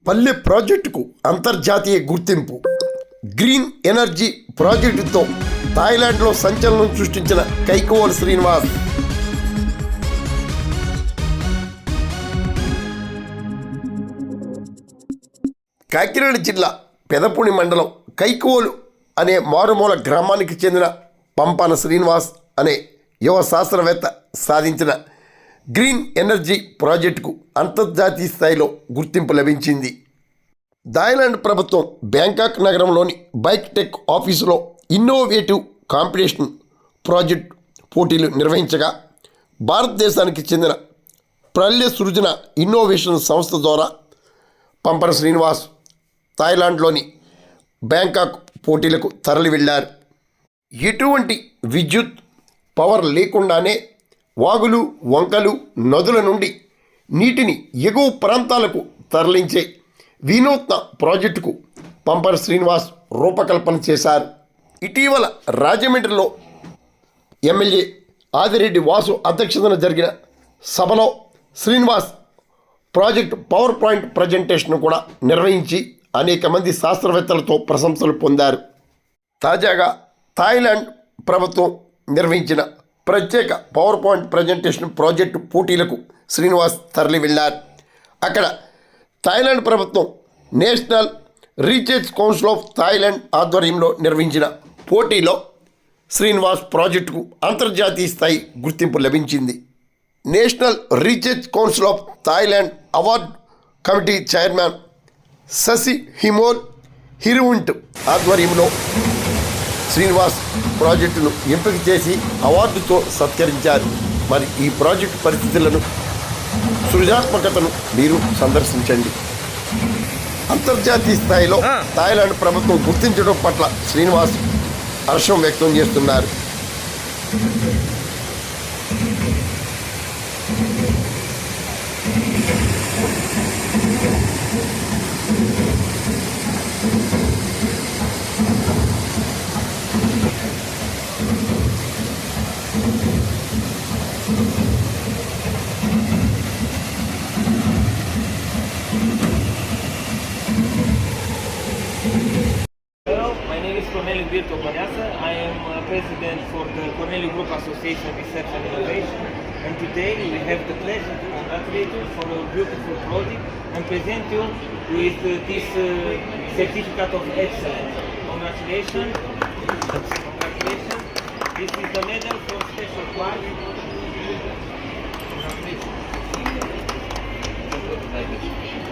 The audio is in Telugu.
పల్లె ప్రాజెక్టుకు అంతర్జాతీయ గుర్తింపు. గ్రీన్ ఎనర్జీ ప్రాజెక్టుతో థాయిలాండ్లో సంచలనం సృష్టించిన కైకోవల్ శ్రీనివాస్. కాకినాడ జిల్లా పెదపూడి మండలం కైకోవలు అనే మారుమూల గ్రామానికి చెందిన పంపాన శ్రీనివాస్ అనే యువ శాస్త్రవేత్త సాధించిన గ్రీన్ ఎనర్జీ ప్రాజెక్టుకు అంతర్జాతీయ స్థాయిలో గుర్తింపు లభించింది. థాయిలాండ్ ప్రభుత్వం బ్యాంకాక్ నగరంలోని బైక్ టెక్ ఆఫీసులో ఇన్నోవేటివ్ కాంపిటీషన్ ప్రాజెక్ట్ పోటీలు నిర్వహించగా భారతదేశానికి చెందిన ప్రళయ సృజన ఇన్నోవేషన్ సంస్థ ద్వారా పంపన శ్రీనివాస్ థాయిలాండ్లోని బ్యాంకాక్ పోటీలకు తరలి వెళ్ళారు. ఎటువంటి విద్యుత్ పవర్ లేకుండానే వాగులు, వంకలు, నదుల నుండి నీటిని ఎగువ ప్రాంతాలకు తరలించే వినూత్న ప్రాజెక్టుకు పంపన శ్రీనివాస్ రూపకల్పన చేశారు. ఇటీవల రాజమండ్రిలో ఎమ్మెల్యే ఆదిరెడ్డి వాసు అధ్యక్షతన జరిగిన సభలో Srinivas project power point presentation కూడా నిర్వహించి అనేక మంది శాస్త్రవేత్తలతో ప్రశంసలు పొందారు. తాజాగా థాయిలాండ్ ప్రభుత్వం నిర్వహించిన ప్రత్యేక పవర్ పాయింట్ ప్రజెంటేషన్ ప్రాజెక్టు పోటీలకు శ్రీనివాస్ తరలి వెళ్ళారు. అక్కడ థాయిలాండ్ ప్రభుత్వం national research council of Thailand ఆధ్వర్యంలో నిర్వహించిన పోటీలో శ్రీనివాస్ ప్రాజెక్టుకు అంతర్జాతీయ స్థాయి గుర్తింపు లభించింది. National research council of Thailand award committee chairman శశి హిమోల్ హిరువుంట్ ఆధ్వర్యంలో శ్రీనివాస్ ప్రాజెక్టును ఎంపిక చేసి అవార్డుతో సత్కరించారు. మరి ఈ ప్రాజెక్టు పరిస్థితులను, సృజనాత్మకతను మీరు సందర్శించండి. అంతర్జాతీయ స్థాయిలో థాయిలాండ్ ప్రభుత్వం గుర్తించడం పట్ల శ్రీనివాస్ హర్షం వ్యక్తం చేస్తున్నారు. Corneliu Virtu Băneasa. I am president for the Corneliu Group Association Research and Innovation, and today we have the pleasure to congratulate you for a beautiful project and present you with this certificate of excellence. Congratulations. Congratulations. This is the medal for special class. Congratulations.